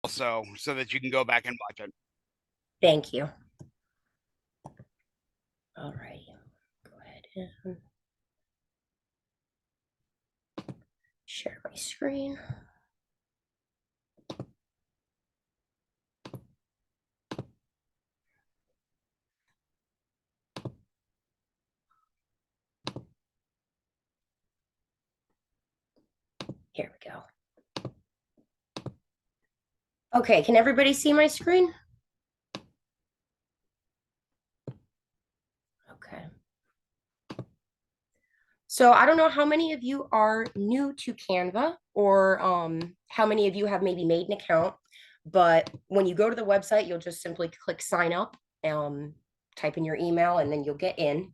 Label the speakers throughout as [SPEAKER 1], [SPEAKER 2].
[SPEAKER 1] also so that you can go back and watch it.
[SPEAKER 2] Thank you. All right. Go ahead and share my screen. Here we go. Okay, can everybody see my screen? Okay. So I don't know how many of you are new to Canva or how many of you have maybe made an account, but when you go to the website, you'll just simply click sign up, type in your email, and then you'll get in.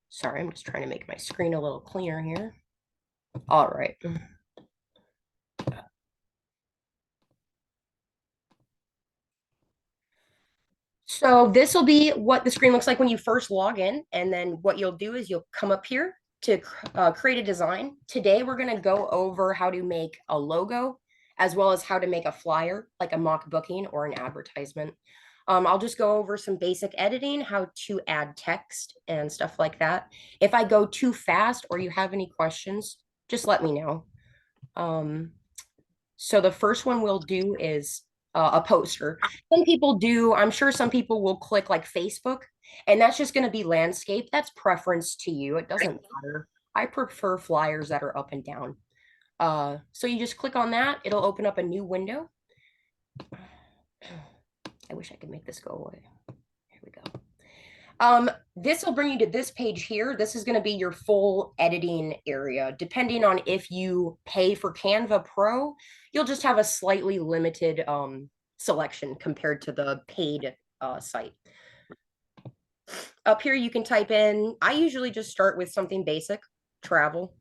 [SPEAKER 2] Sorry, I'm just trying to make my screen a little cleaner here. All right. So this will be what the screen looks like when you first log in. And then what you'll do is you'll come up here to create a design. Today, we're going to go over how to make a logo, as well as how to make a flyer, like a mock booking or an advertisement. I'll just go over some basic editing, how to add text and stuff like that. If I go too fast or you have any questions, just let me know. So the first one we'll do is a poster. Some people do, I'm sure some people will click like Facebook, and that's just going to be landscape. That's preference to you. It doesn't matter. I prefer flyers that are up and down. So you just click on that. It'll open up a new window. I wish I could make this go away. Here we go. This will bring you to this page here. This is going to be your full editing area. Depending on if you pay for Canva Pro, you'll just have a slightly limited selection compared to the paid site. Up here, you can type in, I usually just start with something basic, travel.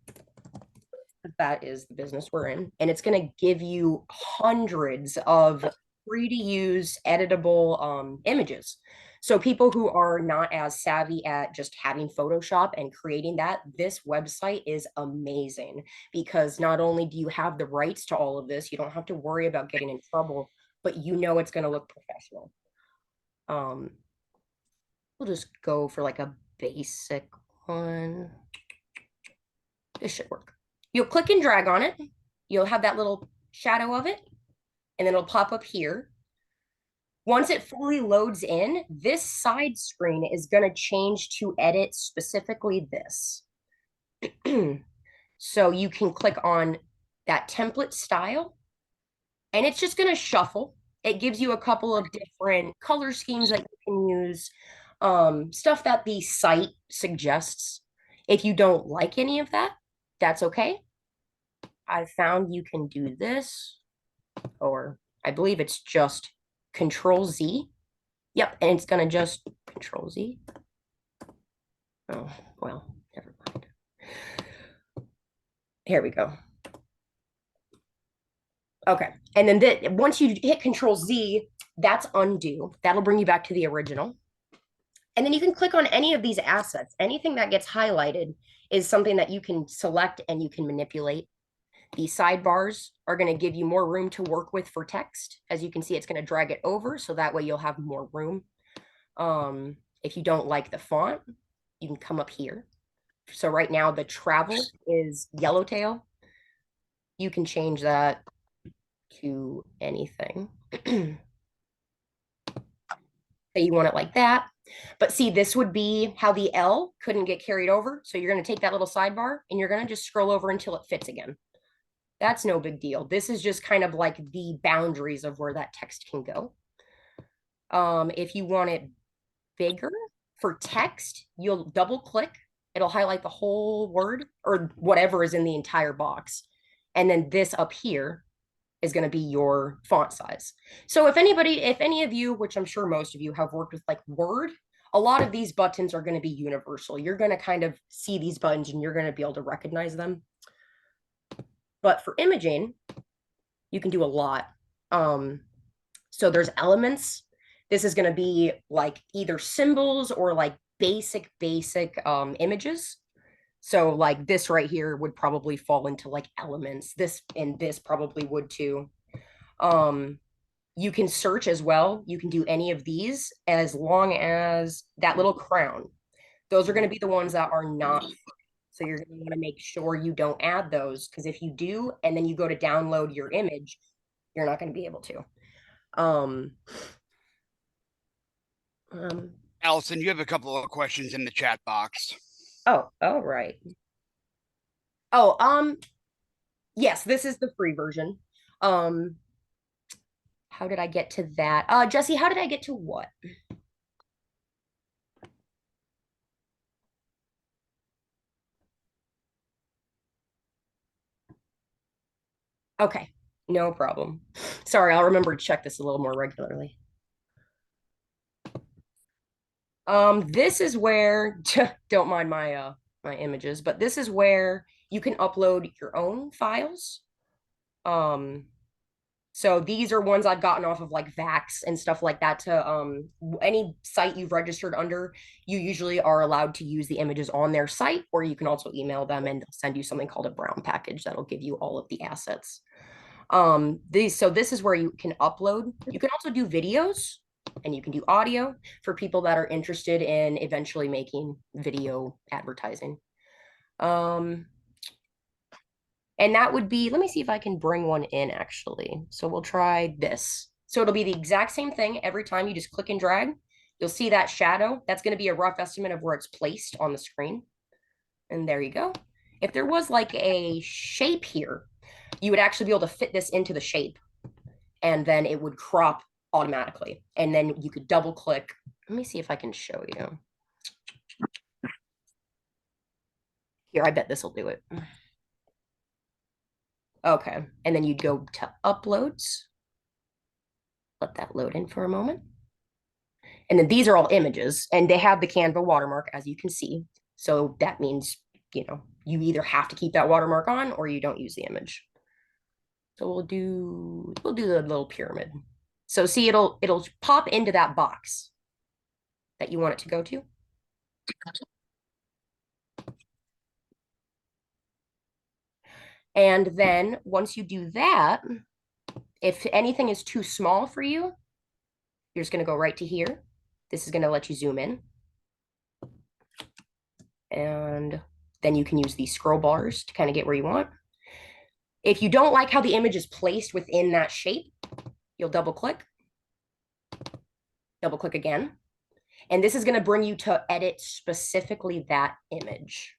[SPEAKER 2] That is the business we're in. And it's going to give you hundreds of free to use editable images. So people who are not as savvy at just having Photoshop and creating that, this website is amazing because not only do you have the rights to all of this, you don't have to worry about getting in trouble, but you know it's going to look professional. We'll just go for like a basic one. This should work. You'll click and drag on it. You'll have that little shadow of it, and then it'll pop up here. Once it fully loads in, this side screen is going to change to edit specifically this. So you can click on that template style, and it's just going to shuffle. It gives you a couple of different color schemes that you can use, stuff that the site suggests. If you don't like any of that, that's okay. I found you can do this, or I believe it's just Control Z. Yep, and it's gonna just Control Z. Oh, well, never mind. Here we go. Okay, and then once you hit Control Z, that's undo. That'll bring you back to the original. And then you can click on any of these assets. Anything that gets highlighted is something that you can select and you can manipulate. The sidebars are going to give you more room to work with for text. As you can see, it's going to drag it over, so that way you'll have more room. If you don't like the font, you can come up here. So right now the travel is yellowtail. You can change that to anything. Say you want it like that. But see, this would be how the L couldn't get carried over. So you're going to take that little sidebar and you're going to just scroll over until it fits again. That's no big deal. This is just kind of like the boundaries of where that text can go. If you want it bigger for text, you'll double click. It'll highlight the whole word or whatever is in the entire box. And then this up here is going to be your font size. So if any of you, which I'm sure most of you have worked with like Word, a lot of these buttons are going to be universal. You're going to kind of see these buttons and you're going to be able to recognize them. But for imaging, you can do a lot. So there's elements. This is going to be like either symbols or like basic images. So like this right here would probably fall into like elements. This and this probably would too. You can search as well. You can do any of these as long as that little crown. Those are going to be the ones that are not. So you're going to want to make sure you don't add those, because if you do, and then you go to download your image, you're not going to be able to. Um, um,
[SPEAKER 1] Allison, you have a couple of questions in the chat box.
[SPEAKER 2] oh, right. Oh, yes, this is the free version. Um, how did I get to that? Jesse, how did I get to what? Okay, no problem. Sorry, I'll remember to check this a little more regularly. This is where don't mind my images, but this is where you can upload your own files. Um, so these are ones I've gotten off of like Vax and stuff like that to any site you've registered under, you usually are allowed to use the images on their site, or you can also email them and they'll send you something called a brown package that'll give you all of the assets. So this is where you can upload. You can also do videos and you can do audio for people that are interested in eventually making video advertising. And that would be, let me see if I can bring one in actually. So we'll try this. So it'll be the exact same thing every time you just click and drag. You'll see that shadow. That's going to be a rough estimate of where it's placed on the screen. And there you go. If there was like a shape here, you would actually be able to fit this into the shape, and then it would crop automatically. And then you could double click. Let me see if I can show you. Here, I bet this will do it. Okay. And then you'd go to uploads. Let that load in for a moment. And then these are all images, and they have the Canva watermark, as you can see. So that means, you either have to keep that watermark on or you don't use the image. So we'll do the little pyramid. So see, it'll pop into that box that you want it to go to. And then once you do that, if anything is too small for you, you're just going to go right to here. This is going to let you zoom in. And then you can use these scroll bars to kind of get where you want. If you don't like how the image is placed within that shape, you'll double click again. And this is going to bring you to edit specifically that image.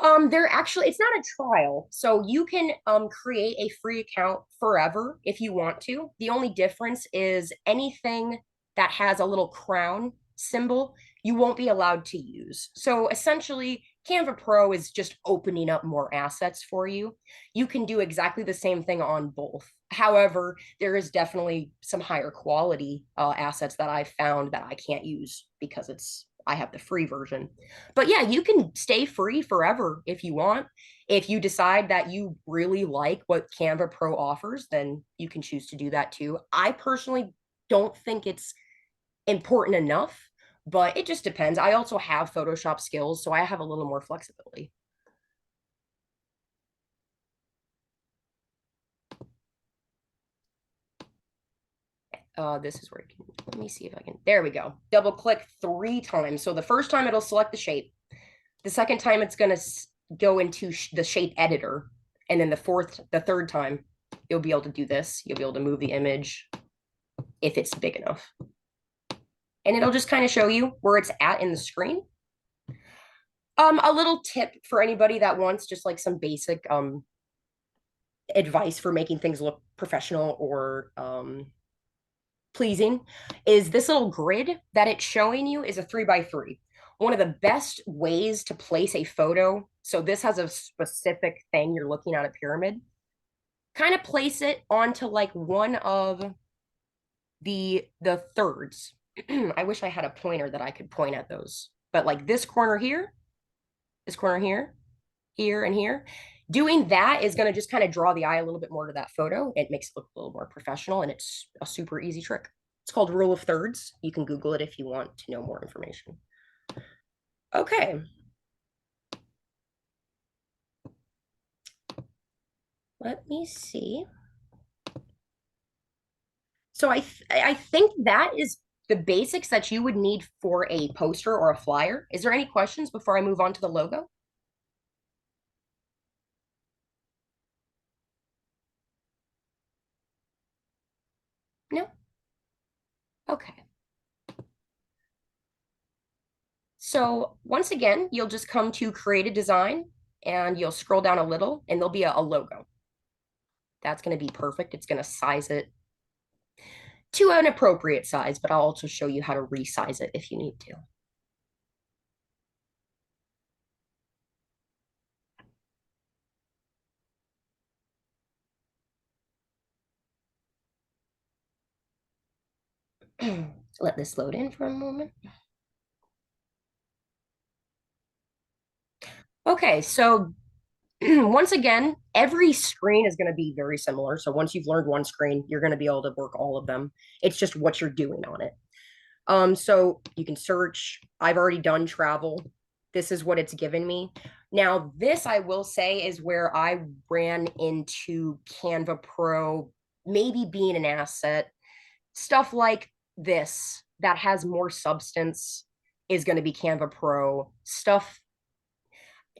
[SPEAKER 2] It's not a trial. So you can create a free account forever if you want to. The only difference is anything that has a little crown symbol, you won't be allowed to use. So essentially, Canva Pro is just opening up more assets for you. You can do exactly the same thing on both. However, there is definitely some higher quality assets that I've found that I can't use because I have the free version. But yeah, you can stay free forever if you want. If you decide that you really like what Canva Pro offers, then you can choose to do that too. I personally don't think it's important enough, but it just depends. I also have Photoshop skills, so I have a little more flexibility. This is where you can, let me see if I can, there we go. Double click 3 times. So the first time it'll select the shape. The second time it's going to go into the shape editor. And then the third time, you'll be able to do this. You'll be able to move the image if it's big enough. And it'll just kind of show you where it's at in the screen. A little tip for anybody that wants just like some basic advice for making things look professional or pleasing is this little grid that it's showing you is a 3x3. One of the best ways to place a photo. So this has a specific thing. You're looking at a pyramid. Kind of place it onto like one of the thirds. I wish I had a pointer that I could point at those. But like this corner here, here, and here. Doing that is going to just kind of draw the eye a little bit more to that photo. It makes it look a little more professional, and it's a super easy trick. It's called rule of thirds. You can Google it if you want to know more information. Okay. Let me see. So I think that is the basics that you would need for a poster or a flyer. Is there any questions before I move on to the logo? No? Okay. So once again, you'll just come to create a design and you'll scroll down a little and there'll be a logo. That's going to be perfect. It's going to size it to an appropriate size, but I'll also show you how to resize it if you need to. Let this load in for a moment. Okay, so once again, every screen is going to be very similar. So once you've learned one screen, you're going to be able to work all of them. It's just what you're doing on it. So you can search. I've already done travel. This is what it's given me. Now, this I will say is where I ran into Canva Pro, maybe being an asset. Stuff like this that has more substance is going to be Canva Pro. Stuff,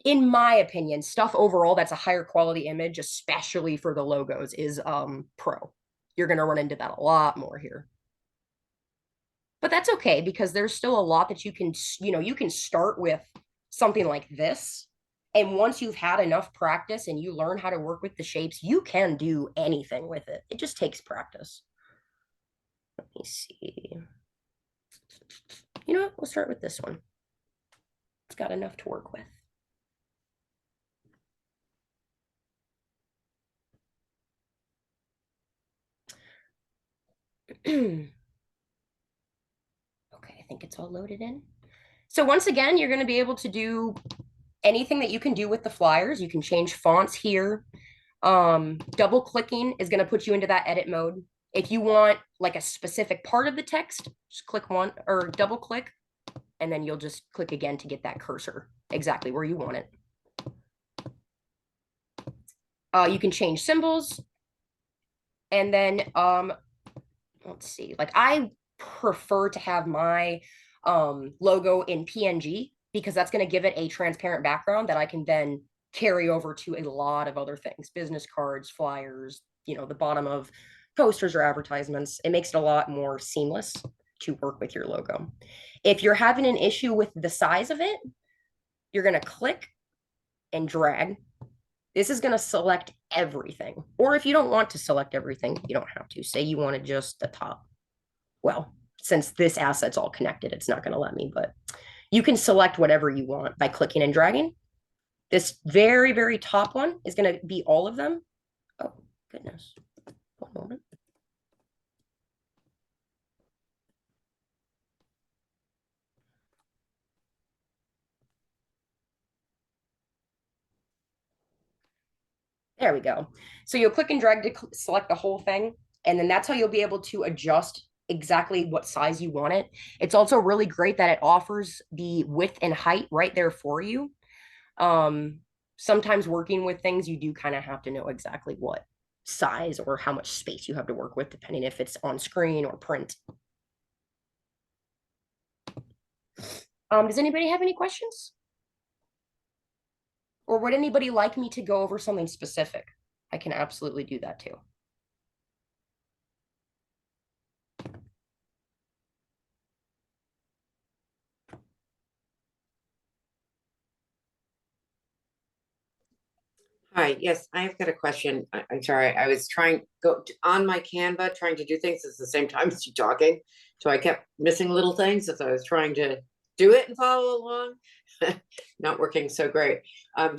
[SPEAKER 2] in my opinion, stuff overall that's a higher quality image, especially for the logos, is Pro. You're going to run into that a lot more here. But that's okay because there's still a lot that you can, you can start with something like this. And once you've had enough practice and you learn how to work with the shapes, you can do anything with it. It just takes practice. Let me see. You know what? We'll start with this one. It's got enough to work with. Okay, I think it's all loaded in. So once again, you're going to be able to do anything that you can do with the flyers. You can change fonts here. Double clicking is going to put you into that edit mode. If you want like a specific part of the text, just click one or double click, and then you'll just click again to get that cursor exactly where you want it. You can change symbols. And then let's see, like I prefer to have my logo in PNG because that's going to give it a transparent background that I can then carry over to a lot of other things, business cards, flyers, the bottom of posters or advertisements. It makes it a lot more seamless to work with your logo. If you're having an issue with the size of it, you're going to click and drag. This is going to select everything. Or if you don't want to select everything, you don't have to. Say you wanted just the top. Well, since this asset's all connected, it's not going to let me, but you can select whatever you want by clicking and dragging. This very, very top one is going to be all of them. Oh, goodness. One moment. There we go. So you'll click and drag to select the whole thing. And then that's how you'll be able to adjust exactly what size you want it. It's also really great that it offers the width and height right there for you. Sometimes working with things, you do kind of have to know exactly what size or how much space you have to work with, depending if it's on screen or print. Does anybody have any questions? Or would anybody like me to go over something specific? I can absolutely do that too.
[SPEAKER 3] Hi, yes, I've got a question. I'm sorry, I was on my Canva, trying to do things at the same time as you talking. So I kept missing little things as I was trying to do it and follow along. Not working so great. I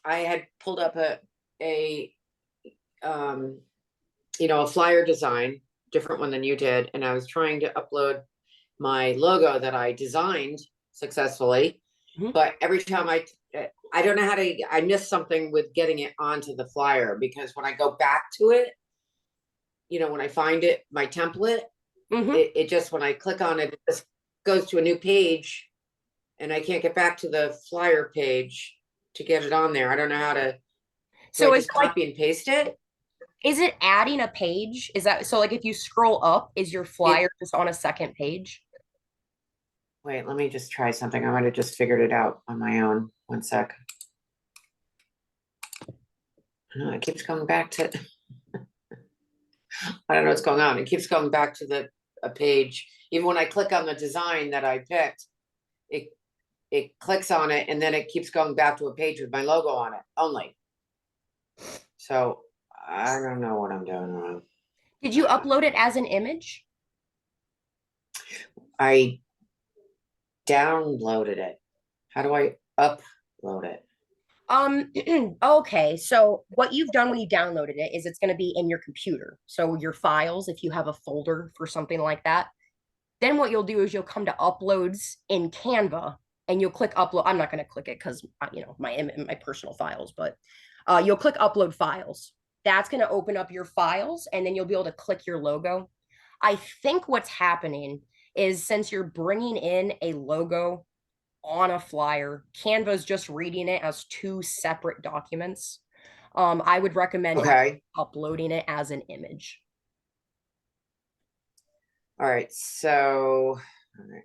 [SPEAKER 3] had pulled up a a flyer design, different one than you did, and I was trying to upload my logo that I designed successfully. But every time I don't know how to, I missed something with getting it onto the flyer because when I go back to it, when I find it, my template, it just, when I click on it, it just goes to a new page and I can't get back to the flyer page to get it on there. I don't know how to.
[SPEAKER 2] So
[SPEAKER 3] I
[SPEAKER 2] it's
[SPEAKER 3] just
[SPEAKER 2] like,
[SPEAKER 3] copy and paste it?
[SPEAKER 2] is it adding a page? Is that so? Like, if you scroll up, is your flyer just on a second page?
[SPEAKER 3] Wait, let me just try something. I might have just figured it out on my own. One sec. No, it keeps going back to, I don't know what's going on. It keeps going back to a page. Even when I click on the design that I picked, it clicks on it and then it keeps going back to a page with my logo on it only. So I don't know what I'm doing wrong.
[SPEAKER 2] Did you upload it as an image?
[SPEAKER 3] I downloaded it. How do I upload it?
[SPEAKER 2] Okay. So what you've done when you downloaded it is it's going to be in your computer. So your files, if you have a folder for something like that, then what you'll do is you'll come to uploads in Canva and you'll click upload. I'm not going to click it because my personal files, but you'll click upload files. That's going to open up your files and then you'll be able to click your logo. I think what's happening is since you're bringing in a logo on a flyer, Canva's just reading it as two separate documents. I would recommend uploading it as an image.
[SPEAKER 3] All right, so all right,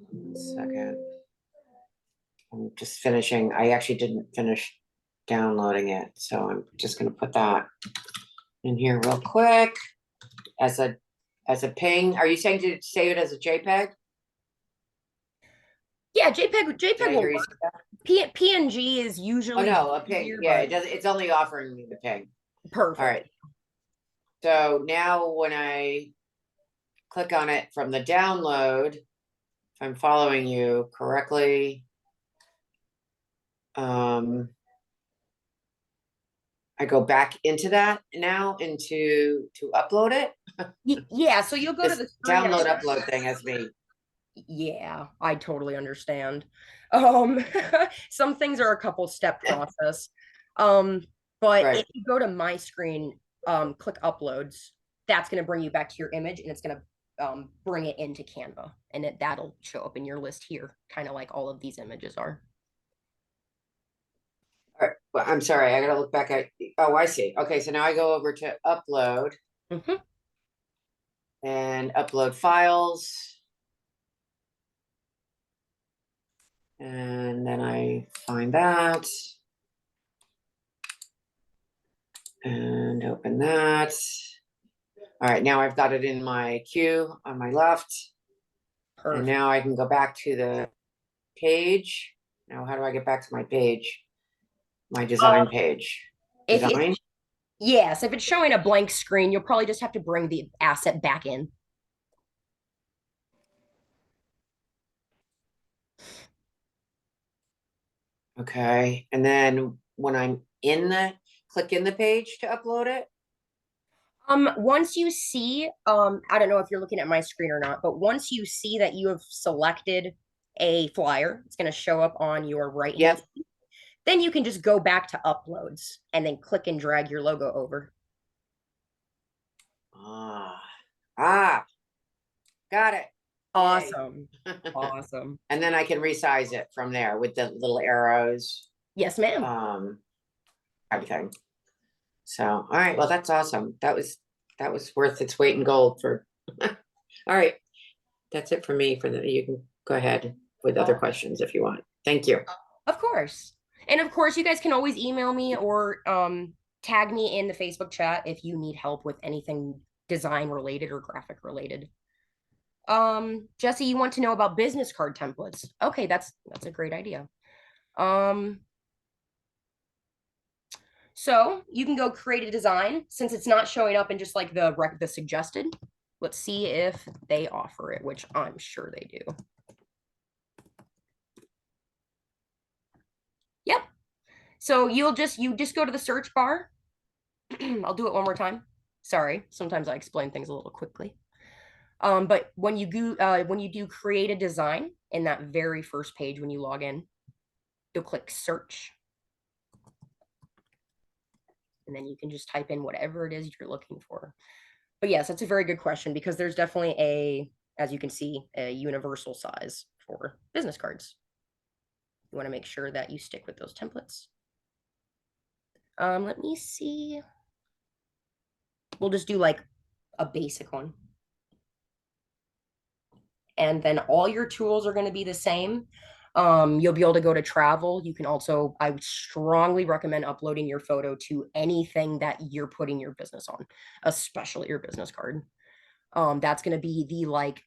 [SPEAKER 3] 1 second. I'm just finishing. I actually didn't finish downloading it, so I'm just gonna put that in here real quick as a ping. Are you saying to save it as a JPEG?
[SPEAKER 2] Yeah, JPEG
[SPEAKER 3] Did I
[SPEAKER 2] will
[SPEAKER 3] hear you
[SPEAKER 2] work.
[SPEAKER 3] say that?
[SPEAKER 2] PNG is
[SPEAKER 3] Oh
[SPEAKER 2] usually
[SPEAKER 3] no, a ping.
[SPEAKER 2] easier,
[SPEAKER 3] Yeah,
[SPEAKER 2] but
[SPEAKER 3] it does. It's only offering me the ping.
[SPEAKER 2] perfect.
[SPEAKER 3] All right. So now when I click on it from the download, if I'm following you correctly, I go back into that now to upload it.
[SPEAKER 2] Yeah, so you'll go to
[SPEAKER 3] This
[SPEAKER 2] the screen.
[SPEAKER 3] download upload thing as me.
[SPEAKER 2] Yeah, I totally understand. Um, some things are a couple step process. But
[SPEAKER 3] Right.
[SPEAKER 2] if you go to my screen, click uploads, that's going to bring you back to your image and it's going to bring it into Canva and that'll show up in your list here, kind of like all of these images are.
[SPEAKER 3] All right. Well, I'm sorry, I gotta look back at, oh, I see. Okay, so now I go over to upload and upload files. And then I find that. And open that. All right, now I've got it in my queue on my left.
[SPEAKER 2] Perfect.
[SPEAKER 3] And now I can go back to the page. Now, how do I get back to my page? My design page. Design?
[SPEAKER 2] Yes, if it's showing a blank screen, you'll probably just have to bring the asset back in.
[SPEAKER 3] Okay, and then when I'm in click in the page to upload it?
[SPEAKER 2] Once you see, I don't know if you're looking at my screen or not, but once you see that you have selected a flyer, it's going to show up on your right hand.
[SPEAKER 3] Yep.
[SPEAKER 2] Then you can just go back to uploads and then click and drag your logo over.
[SPEAKER 3] Got it.
[SPEAKER 2] Awesome. Awesome.
[SPEAKER 3] And then I can resize it from there with the little arrows.
[SPEAKER 2] Yes, ma'am.
[SPEAKER 3] Everything. So, all right, well, that's awesome. That was worth its weight in gold for, all right. That's it for me you can go ahead with other questions if you want. Thank you.
[SPEAKER 2] Of course. And of course, you guys can always email me or tag me in the Facebook chat if you need help with anything design related or graphic related. Jesse, you want to know about business card templates? Okay, that's a great idea. So you can go create a design since it's not showing up in just like the suggested. Let's see if they offer it, which I'm sure they do. Yep. So you just go to the search bar. I'll do it one more time. Sorry, sometimes I explain things a little quickly. But when you do create a design in that very first page when you log in, you'll click search. And then you can just type in whatever it is you're looking for. But yes, that's a very good question because there's definitely as you can see, a universal size for business cards. You want to make sure that you stick with those templates. Let me see. We'll just do like a basic one. And then all your tools are going to be the same. You'll be able to go to travel. You can also, I would strongly recommend uploading your photo to anything that you're putting your business on, especially your business card. That's going to be the like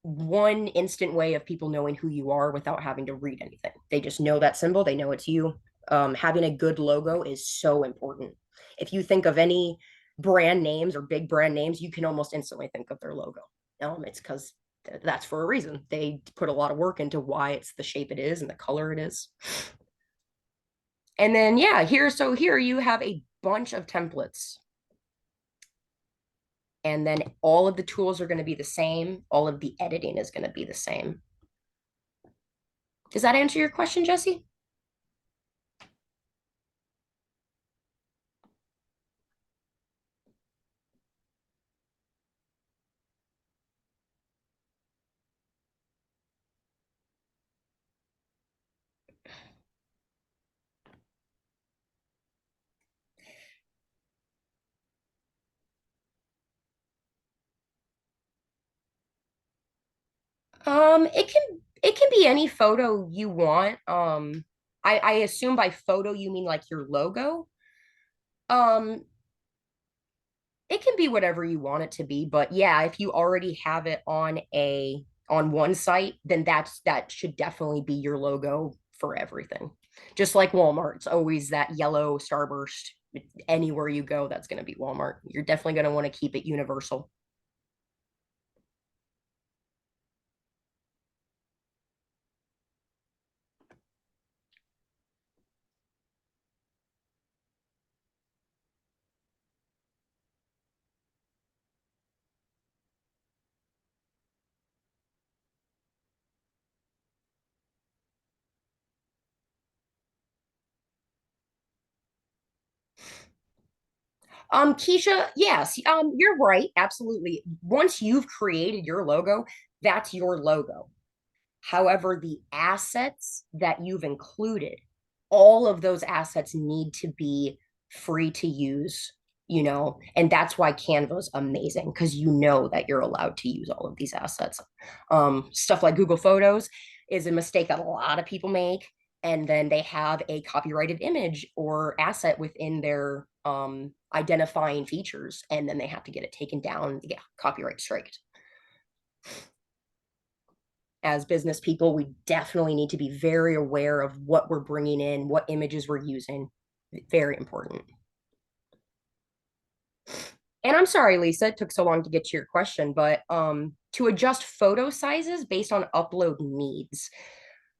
[SPEAKER 2] one instant way of people knowing who you are without having to read anything. They just know that symbol, they know it's you. Having a good logo is so important. If you think of any brand names or big brand names, you can almost instantly think of their logo. It's because that's for a reason. They put a lot of work into why it's the shape it is and the color it is. And then, yeah, here you have a bunch of templates. And then all of the tools are going to be the same. All of the editing is going to be the same. Does that answer your question, Jesse? It can be any photo you want. I assume by photo you mean like your logo. Um, it can be whatever you want it to be, but yeah, if you already have it on one site, then that should definitely be your logo for everything. Just like Walmart, it's always that yellow starburst. Anywhere you go, that's going to be Walmart. You're definitely going to want to keep it universal. Keisha, yes, you're right. Absolutely. Once you've created your logo, that's your logo. However, the assets that you've included, all of those assets need to be free to use, and that's why Canva is amazing because you know that you're allowed to use all of these assets. Stuff like Google Photos is a mistake that a lot of people make, and then they have a copyrighted image or asset within their identifying features, and then they have to get it taken down, yeah, copyright striked. As business people, we definitely need to be very aware of what we're bringing in, what images we're using. Very important. And I'm sorry, Lisa, it took so long to get to your question, but to adjust photo sizes based on upload needs.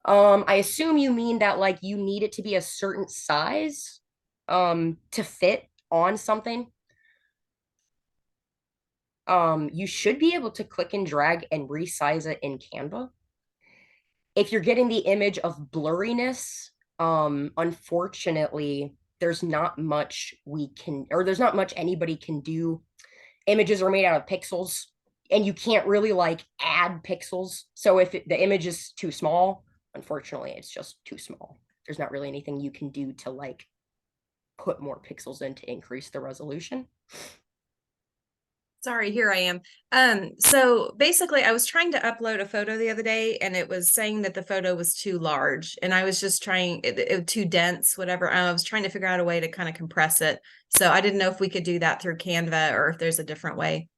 [SPEAKER 2] I assume you mean that like you need it to be a certain size to fit on something. You should be able to click and drag and resize it in Canva. If you're getting the image of blurriness, unfortunately, there's not much there's not much anybody can do. Images are made out of pixels, and you can't really like add pixels. So if the image is too small, unfortunately, it's just too small. There's not really anything you can do to like put more pixels in to increase the resolution.
[SPEAKER 4] Sorry, here I am. So basically I was trying to upload a photo the other day and it was saying that the photo was too large and I was just trying it too dense, whatever. I was trying to figure out a way to kind of compress it. So I didn't know if we could do that through Canva or if there's a different way.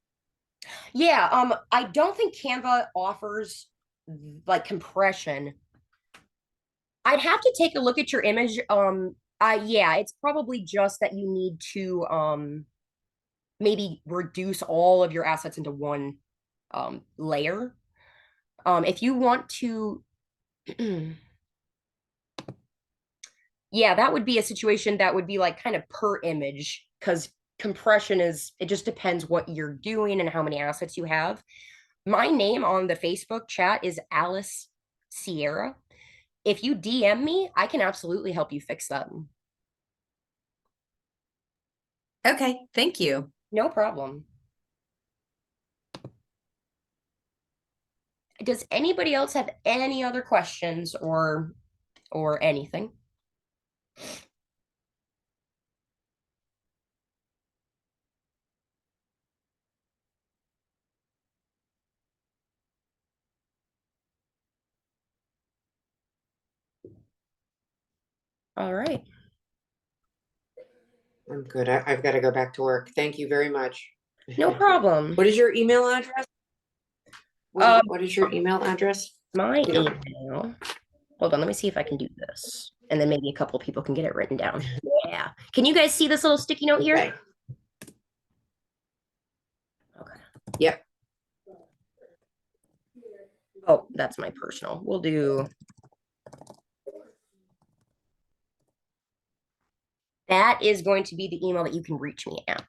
[SPEAKER 2] Yeah, I don't think Canva offers like compression. I'd have to take a look at your image. Yeah, it's probably just that you need to maybe reduce all of your assets into one layer. If you want to, yeah, that would be a situation that would be like kind of per image because compression it just depends what you're doing and how many assets you have. My name on the Facebook chat is Alice Sierra. If you DM me, I can absolutely help you fix that.
[SPEAKER 4] Okay, thank you.
[SPEAKER 2] No problem. Does anybody else have any other questions or anything? All right.
[SPEAKER 3] I'm good. I've got to go back to work. Thank you very much.
[SPEAKER 2] No problem.
[SPEAKER 3] What is your email address? What is your email address?
[SPEAKER 2] My
[SPEAKER 3] Yeah.
[SPEAKER 2] email. Hold on, let me see if I can do this. And then maybe a couple people can get it written down. Yeah. Can you guys see this little sticky note here?
[SPEAKER 3] Okay.
[SPEAKER 2] Okay.
[SPEAKER 3] Yep.
[SPEAKER 2] Oh, that's my personal. We'll do. That is going to be the email that you can reach me at.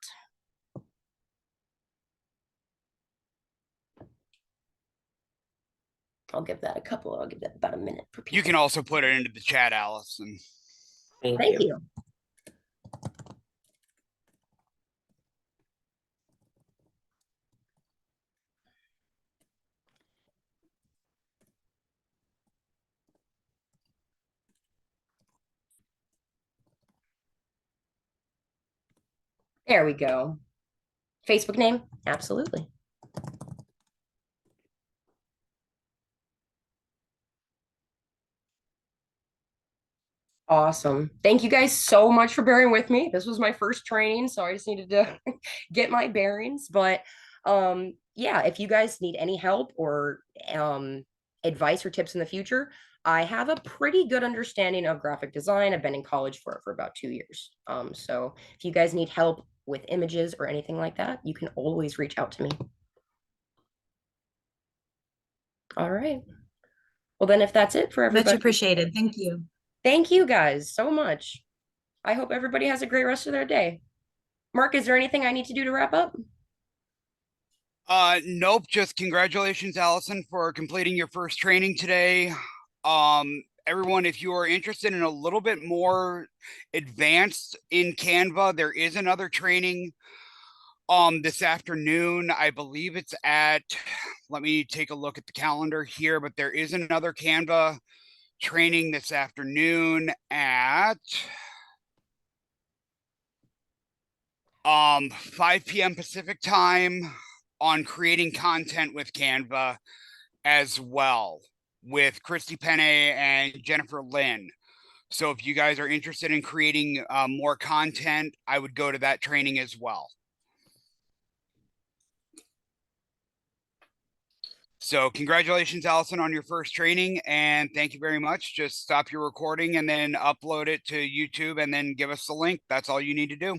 [SPEAKER 2] I'll give that about a minute for people.
[SPEAKER 1] You can also put it into the chat, Alison.
[SPEAKER 2] Thank you. There we go. Facebook name? Absolutely. Awesome. Thank you guys so much for bearing with me. This was my first training, so I just needed to get my bearings. But yeah, if you guys need any help or advice or tips in the future, I have a pretty good understanding of graphic design. I've been in college for it for about 2 years. So if you guys need help with images or anything like that, you can always reach out to me. All right. Well, then if that's it for everybody.
[SPEAKER 4] Much appreciated. Thank you.
[SPEAKER 2] Thank you guys so much. I hope everybody has a great rest of their day. Mark, is there anything I need to do to wrap up?
[SPEAKER 1] Nope, just congratulations, Alison, for completing your first training today. Everyone, if you are interested in a little bit more advanced in Canva, there is another training this afternoon. I believe it's at, let me take a look at the calendar here, but there is another Canva training this afternoon at 5 p.m. Pacific time on creating content with Canva as well, with Christy Penne and Jennifer Lynn. So if you guys are interested in creating more content, I would go to that training as well. So congratulations, Alison, on your first training, and thank you very much. Just stop your recording and then upload it to YouTube and then give us the link. That's all you need to do.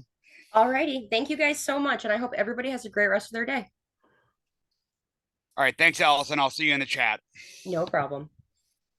[SPEAKER 2] All righty. Thank you guys so much, and I hope everybody has a great rest of their day.
[SPEAKER 1] All right. Thanks, Alison. I'll see you in the chat.
[SPEAKER 2] No problem.